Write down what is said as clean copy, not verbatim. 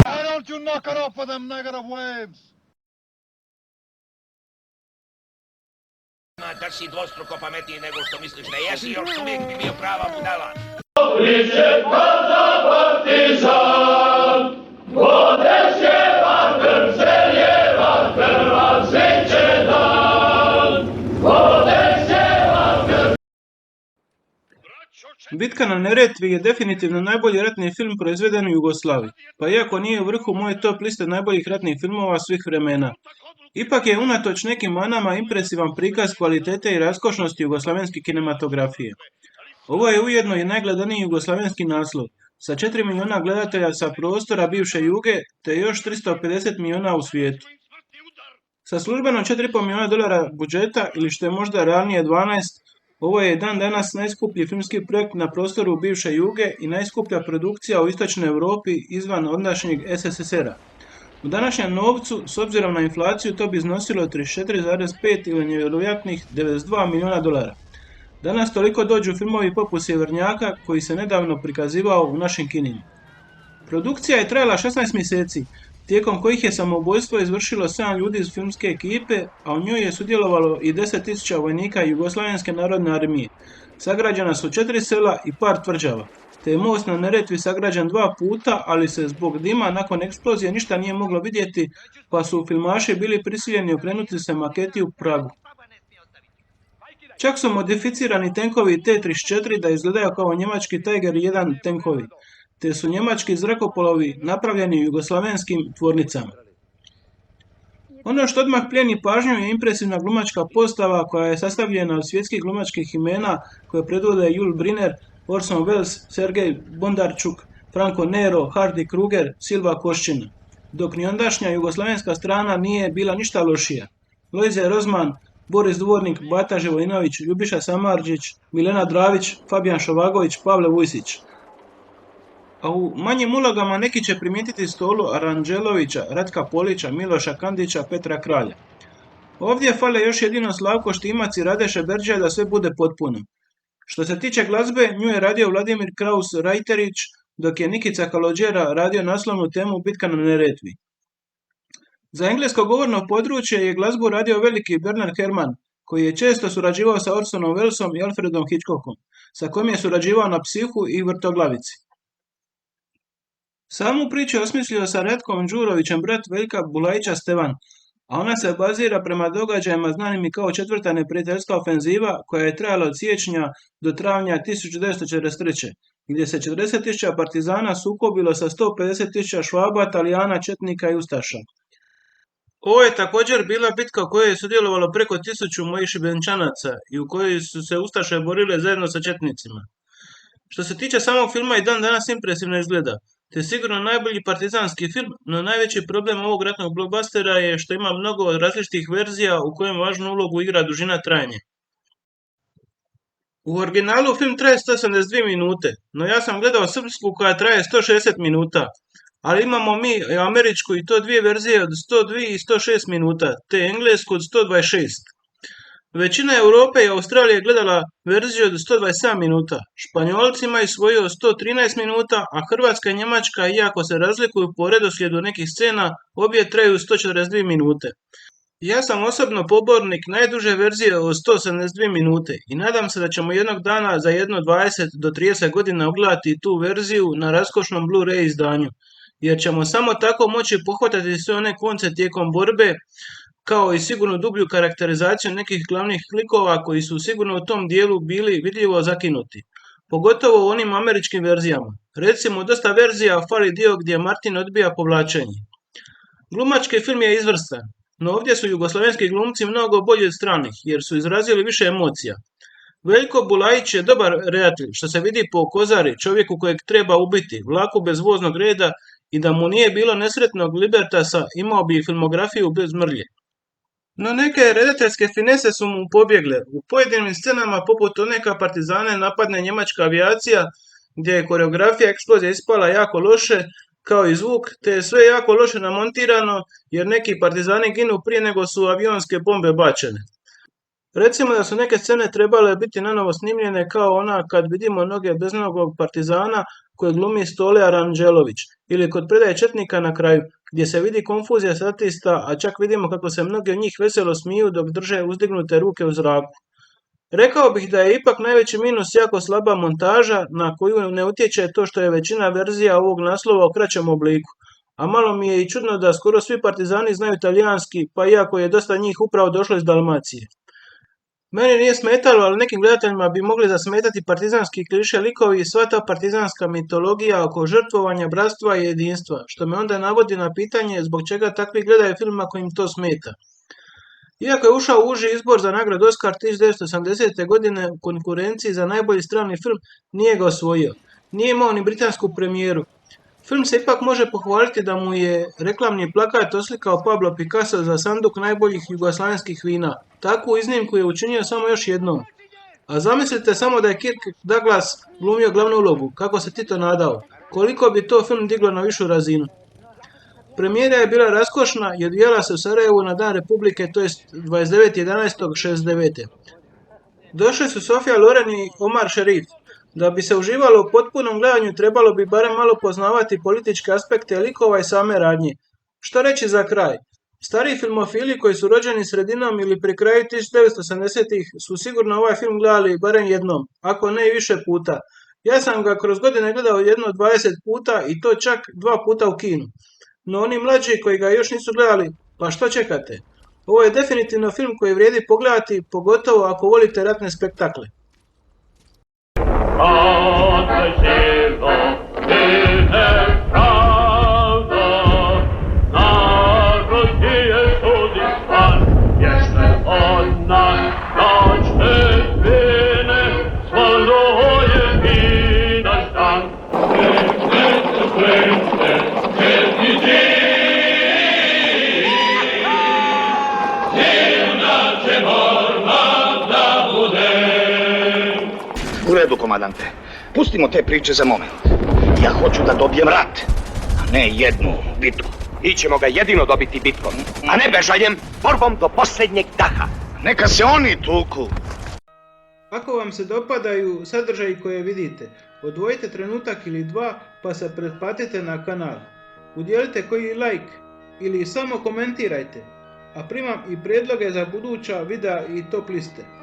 Why don't you knock it off with them negative waves? Da si dvostruko pametniji nego što misliš da jesi, još uvijek bi bio prava budala. Bitka na Neretvi je definitivno najbolji ratni film proizveden u Jugoslaviji, pa iako nije u vrhu moje top liste najboljih ratnih filmova svih vremena. Ipak je unatoč nekim manama impresivan prikaz kvalitete i raskošnosti jugoslavenske kinematografije. Ovo je ujedno i najgledaniji jugoslavenski naslov, sa 4 milijuna gledatelja sa prostora bivše Juge, te još 350 milijuna u svijetu. Sa službeno $4,5 milijuna budžeta, ili što je možda realnije 12, ovo je dan danas najskuplji filmski projekt na prostoru bivše Juge i najskuplja produkcija u istočnoj Europi izvan ondašnjeg SSSR-a. U današnjem novcu, s obzirom na inflaciju, to bi iznosilo 34,5 ili nevjerojatnih $92 milijuna. Danas toliko dođu filmovi poput Sjevernjaka, koji se nedavno prikazivao u našim kinima. Produkcija je trajala 16 mjeseci, tijekom kojih je samoubojstvo izvršilo 7 ljudi iz filmske ekipe, a u njoj je sudjelovalo i 10.000 vojnika Jugoslavenske narodne armije. Sagrađena su 4 sela i par tvrđava, te je most na Neretvi sagrađen 2 puta, ali se zbog dima nakon eksplozije ništa nije moglo vidjeti, pa su filmaši bili prisiljeni okrenuti se maketi u Pragu. Čak su modificirani tenkovi T-34 da izgledaju kao njemački Tiger 1 tenkovi, te su njemački zrakoplovi napravljeni u jugoslavenskim tvornicama. Ono što odmah plijeni pažnju je impresivna glumačka postava koja je sastavljena od svjetskih glumačkih imena koje predvode Yul Brynner, Orson Welles, Sergej Bondarchuk, Franco Nero, Hardy Kruger, Silva Koščina, dok ni ondašnja jugoslavenska strana nije bila ništa lošija. Lojze Rozman, Boris Dvornik, Bata Živojinović, Ljubiša Samardžić, Milena Dravić, Fabijan Šovagović, Pavle Vujsić. A u manjim ulogama neki će primijetiti Stolu Aranđelovića, Ratka Polića, Miloša Kandića, Petra Kralja. Ovdje fale još jedino Slavko Štimac i Rade Šeberđija da sve bude potpuno. Što se tiče glazbe, nju je radio Vladimir Kraus Rajterić, dok je Nikica Kalođera radio naslovnu temu Bitka na Neretvi. Za englesko govorno područje je glazbu radio veliki Bernard Herrmann, koji je često surađivao sa Orsonom Wellesom i Alfredom Hitchcockom, sa kojim je surađivao na Psihu i Vrtoglavici. Samu priču je osmislio sa Ratkom Đurovićem brat Veljka Bulajića Stevan, a ona se bazira prema događajima znanim i kao četvrta neprijateljska ofenziva koja je trajala od siječnja do travnja 1943. gdje se 40.000 partizana sukobilo sa 150.000 Švaba, Talijana, Četnika i Ustaša. Ovo je također bila bitka u kojoj je sudjelovalo preko 1000 mojih Šibenčanaca i u kojoj su se Ustaše borile zajedno sa Četnicima. Što se tiče samog filma i dan danas impresivno izgleda, te sigurno najbolji partizanski film, no najveći problem ovog ratnog blockbustera je što ima mnogo različitih verzija u kojem važnu ulogu igra dužina trajanja. U originalu film traje 182 minute, no ja sam gledao srpsku koja traje 160 minuta, ali imamo mi američku i to dvije verzije od 102 i 106 minuta, te englesku od 126. Većina Europe i Australije gledala verziju od 127 minuta, Španjolci imaju svoju od 113 minuta, a Hrvatska i Njemačka, iako se razlikuju po redoslijedu nekih scena, obje traju 142 minute. Ja sam osobno pobornik najduže verzije od 172 minute i nadam se da ćemo jednog dana za jedno 20 do 30 godina ogledati tu verziju na raskošnom Blu-ray izdanju, jer ćemo samo tako moći pohvatati sve one konce tijekom borbe, kao i sigurno dublju karakterizaciju nekih glavnih klikova koji su sigurno u tom dijelu bili vidljivo zakinuti, pogotovo u onim američkim verzijama. Recimo, dosta verzija fali dio gdje Martin odbija povlačenje. Glumački film je izvrstan, no ovdje su jugoslavenski glumci mnogo bolji od stranih, jer su izrazili više emocija. Veljko Bulajić je dobar redatelj, što se vidi po Kozari, čovjeku kojeg treba ubiti, vlaku bez voznog reda, i da mu nije bilo nesretnog Libertasa, imao bi filmografiju bez mrlje. No neke redateljske finese su mu pobjegle. U pojedinim scenama, poput one kad partizane napadne njemačka avijacija, gdje je koreografija eksplozije ispala jako loše, kao i zvuk, te je sve jako loše namontirano, jer neki partizani ginu prije nego su avionske bombe bačene. Recimo da su neke scene trebale biti nanovo snimljene kao ona kad vidimo noge beznogog partizana koje glumi Stole Aranđelović ili kod predaje četnika na kraju gdje se vidi konfuzija statista, a čak vidimo kako se mnogi od njih veselo smiju dok drže uzdignute ruke u zraku. Rekao bih da je ipak najveći minus jako slaba montaža na koju ne utječe to što je većina verzija ovog naslova u kraćem obliku. A malo mi je i čudno da skoro svi partizani znaju talijanski, pa iako je dosta njih upravo došlo iz Dalmacije. Meni nije smetalo, ali nekim gledateljima bi mogli zasmetati partizanski kliše likovi i sva ta partizanska mitologija oko žrtvovanja, bratstva i jedinstva, što me onda navodi na pitanje zbog čega takvi gledaju film ako im to smeta. Iako je ušao u uži izbor za nagradu Oscar 1980. godine u konkurenciji za najbolji strani film, nije ga osvojio. Nije imao ni britansku premijeru. Film se ipak može pohvaliti da mu je reklamni plakat oslikao Pablo Picasso za sanduk najboljih jugoslavenskih vina. Takvu iznimku je učinio samo još jednom. A zamislite samo da je Kirk Douglas glumio glavnu ulogu, kako se ti to nadao. Koliko bi to film diglo na višu razinu. Premijera je bila raskošna i odvijala se u Sarajevu na Dan Republike, to jest 29.11.69. Došli su Sofia Loren i Omar Sharif. Da bi se uživalo u potpunom gledanju trebalo bi barem malo poznavati političke aspekte likova i same radnje. Što reći za kraj? Stariji filmofili koji su rođeni sredinom ili pri kraju 1980-ih su sigurno ovaj film gledali barem jednom, ako ne i više puta. Ja sam ga kroz godine gledao jedno 20 puta i to čak 2 puta u kinu. No oni mlađi koji ga još nisu gledali, pa što čekate? Ovo je definitivno film koji vrijedi pogledati, pogotovo ako volite ratne spektakle. U redu, komadante. Pustimo te priče za moment. Ja hoću da dobijem rat, a ne jednu bitku. Mi ćemo ga jedino dobiti bitkom, a ne bežanjem, borbom do posljednjeg daha. Neka se oni tuku. Ako vam se dopadaju sadržaji koje vidite, odvojite trenutak ili dva pa se pretplatite na kanal. Udjelite koji like ili samo komentirajte, a primam i prijedloge za buduća videa i top liste.